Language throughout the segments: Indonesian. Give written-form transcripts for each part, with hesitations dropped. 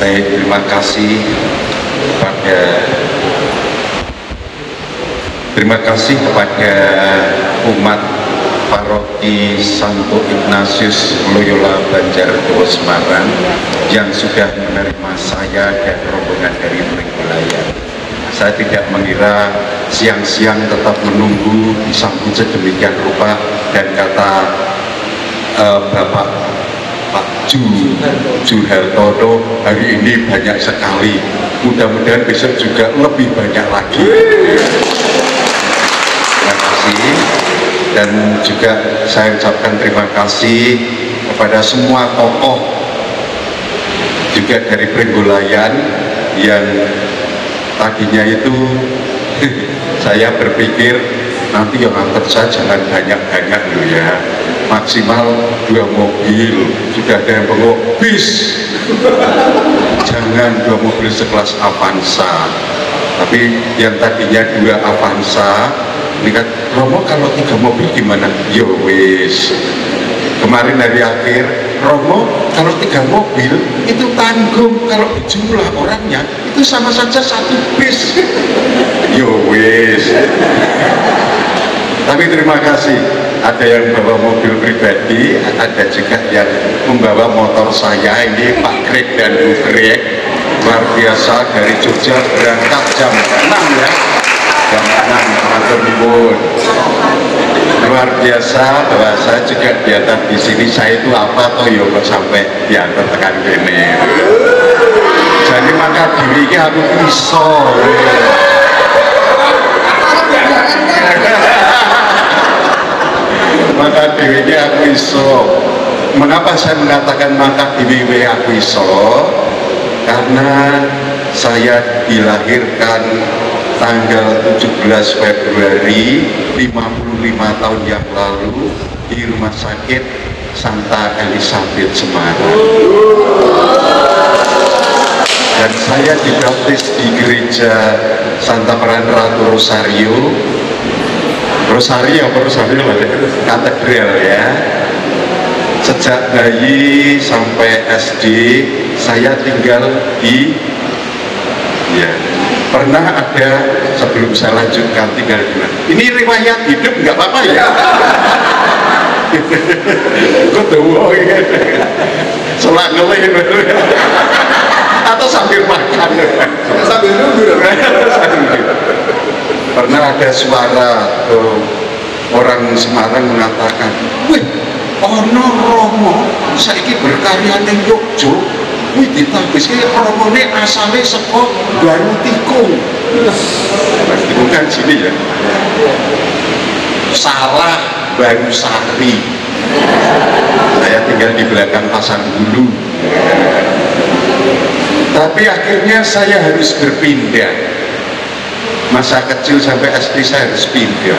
Baik, terima kasih kepada umat Paroki Santo Ignatius Loyola Banjardowo Semarang yang sudah menerima saya dan rombongan dari Trenggalek. Saya tidak mengira siang-siang tetap menunggu disambut sedemikian rupa, dan kata Bapak Pak Juhartono, hari ini banyak sekali, mudah-mudahan besok juga lebih banyak lagi. Terima kasih. Dan juga saya ucapkan terima kasih kepada semua tokoh juga dari Prenggolayan yang tadinya itu saya berpikir nanti yang antar saya jangan banyak-banyak loh ya, maksimal 2 mobil, sudah ada yang bawa bis, jangan 2 mobil sekelas Avanza. Tapi yang tadinya 2 Avanza, ini kan Romo kalau 3 mobil gimana? Yo wis. Kemarin hari akhir, Romo kalau 3 mobil itu tanggung, kalau jumlah orangnya itu sama saja 1 bis. Yo wis. Tapi terima kasih, ada yang bawa mobil pribadi, ada juga yang membawa motor saya ini, Pak Greg dan Bu Greg, luar biasa, dari Jogja berangkat jam 6 ya, jam 6 matur nuwun. Luar biasa bahwa saya juga diantar di sini, saya itu apa toh yo kok sampai diantar tekan kene. Jadi maka diri ini aku iso. Maka dewinya aku iso. Mengapa saya mengatakan maka dewi aku iso? Karena saya dilahirkan tanggal 17 Februari 55 tahun yang lalu di Rumah Sakit Santa Elizabeth Semarang. Dan saya dibaptis di gereja Santa Peran Ratu Rosario katedral ya. Sejak bayi sampai SD saya tinggal di pernah ada, sebelum saya lanjutkan tinggal di mana. Ini riwayat hidup nggak apa-apa ya. Kok tahu selak ngelih atau sambil makan sambil nunggu. Pernah ada suara orang Semarang mengatakan, wih, ono Romo saiki berkarya ning Yogyo, wih ditabiske Romone asale saka Baru Tikung. Bukan sini ya. Salah, Baru Sari. Saya tinggal di belakang Pasar Bulu. Tapi akhirnya saya harus berpindah. Masa kecil sampai SD saya harus pindah.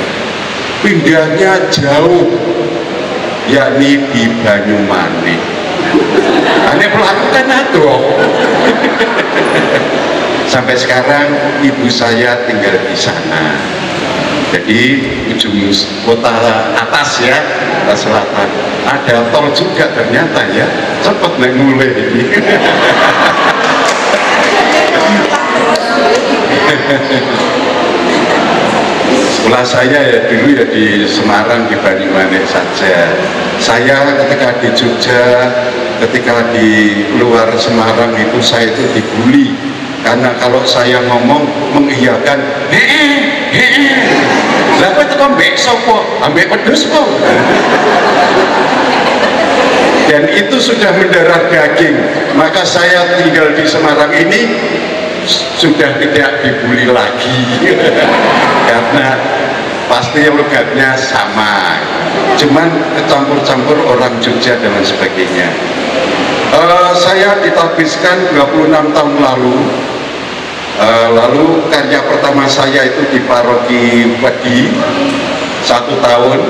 Pindahnya jauh, yakni di Banyumanik. Ane melakukan itu. Sampai sekarang ibu saya tinggal di sana. Jadi ujung kota atas ya, kota selatan. Ada tol juga ternyata ya. Cepet naik mulai ini. Sekolah saya ya dulu ya di Semarang, di Banyumanik saja. Saya ketika di Jogja, ketika di luar Semarang itu saya itu dibully karena kalau saya ngomong mengiyakan lah kowe teko mbek sapa? Ambek wedhus kok. Dan itu sudah mendarah daging. Maka saya tinggal di Semarang ini sudah tidak dibully lagi. Karena pasti logatnya sama, cuman kecampur-campur orang Jogja dan lain sebagainya. Saya ditabiskan 26 tahun lalu. Lalu karya pertama saya itu di Paroki Wedi 1 tahun.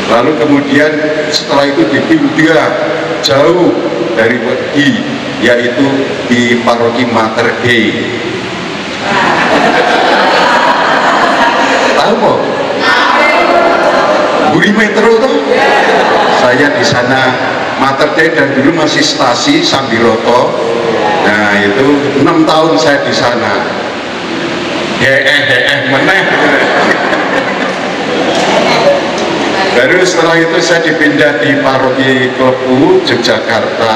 Lalu kemudian setelah itu dipindah jauh dari Wedi, yaitu di Paroki Mater Dei. Tahu kok? Buri Metro tuh. Saya di sana Mater Dei, dan dulu masih stasi Sambiroto. itu 6 tahun saya di sana. Meneh. Baru setelah itu saya dipindah di Paroki Klepu, Yogyakarta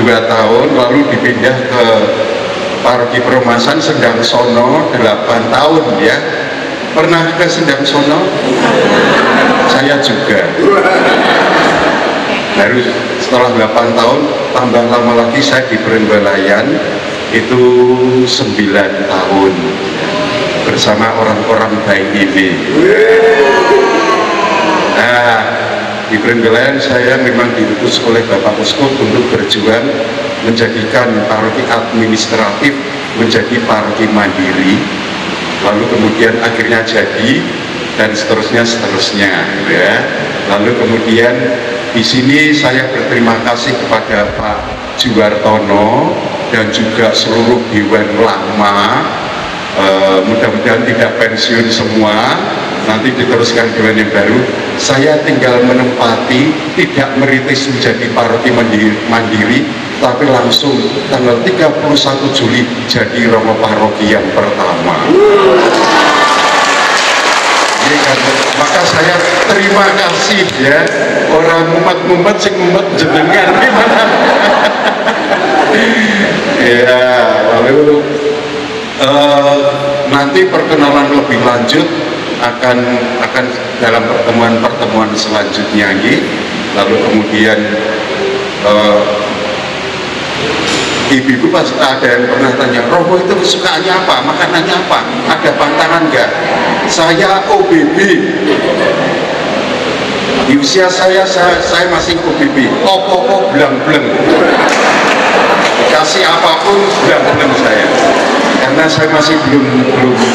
2 tahun, lalu dipindah ke Paroki Perumasan Sendang Sono 8 tahun ya. Pernah ke Sendang Sono? Saya juga. Baru setelah 8 tahun, tambah lama lagi saya di Brenggalayan itu 9 tahun bersama orang-orang baik ini. Nah, di Brenggalayan saya memang diutus oleh Bapak Uskup untuk berjuang menjadikan paroki administratif menjadi paroki mandiri, lalu kemudian akhirnya jadi, dan seterusnya ya. Lalu kemudian di sini saya berterima kasih kepada Pak Juwartono dan juga seluruh Dewan Lama. Mudah-mudahan tidak pensiun semua, nanti diteruskan dewan yang baru. Saya tinggal menempati, tidak meritis menjadi paroki mandiri, tapi langsung tanggal 31 Juli jadi Romo Paroki yang pertama. Maka saya terima kasih ya, orang mumet sing mumet jenengan gimana. Ya, lalu nanti perkenalan lebih lanjut akan dalam pertemuan selanjutnya ini. Lalu kemudian ibu-ibu pas ada yang pernah tanya, Romo itu kesukaannya apa, makanannya apa, ada pantangan nggak? Saya OBB. Di usia saya masih OBB, opo belang-belang, dikasih apapun belang-belang saya, karena saya masih belum hobi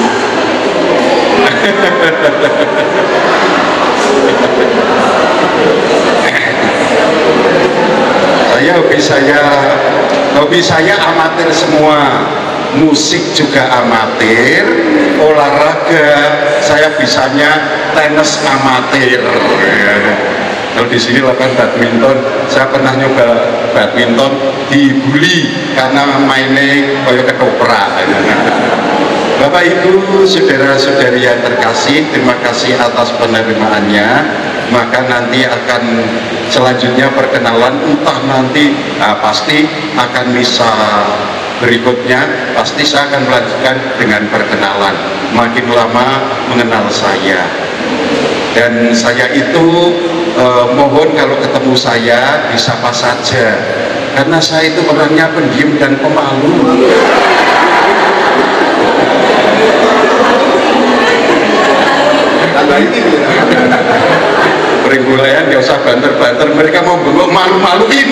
saya amatir semua, musik juga amatir, olahraga saya bisanya tenis amatir. Kalau di sini lakukan badminton, saya pernah nyoba badminton, dibully karena mainnya kayak ketoprak. Bapak Ibu, saudara-saudari yang terkasih, terima kasih atas penerimaannya. Maka nanti akan selanjutnya perkenalan, entah nanti pasti akan misa berikutnya, pasti saya akan melanjutkan dengan perkenalan. Makin lama mengenal saya, dan saya itu mohon kalau ketemu saya disapa saja, karena saya itu orangnya pendiam dan pemalu. Brenggalayan gak usah banter-banter, mereka mau bengok malu-maluin.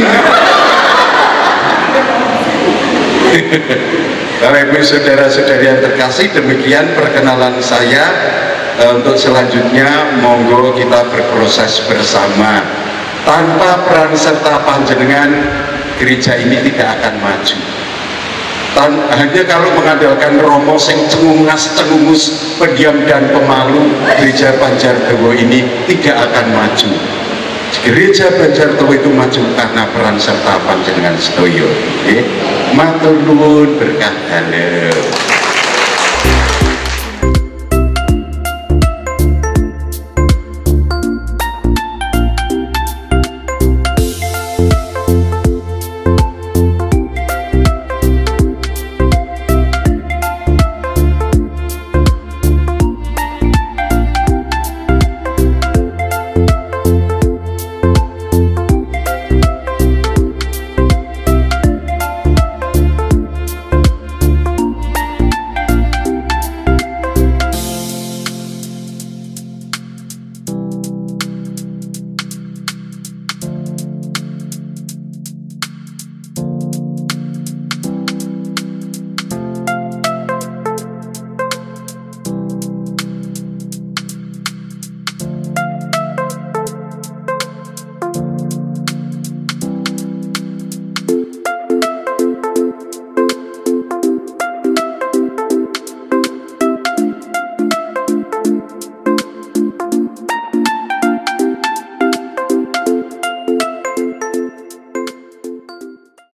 Bapak Ibu saudara-saudari yang terkasih, demikian perkenalan saya. Untuk selanjutnya monggo kita berproses bersama. Tanpa peran serta panjenengan, gereja ini tidak akan maju. Hanya kalau mengandalkan Romo sing cengungas, pendiam dan pemalu, gereja Banjardowo ini tidak akan maju. Gereja Banjardowo itu maju karena peran serta panjenengan sedaya. Matur nuwun berkah dalem.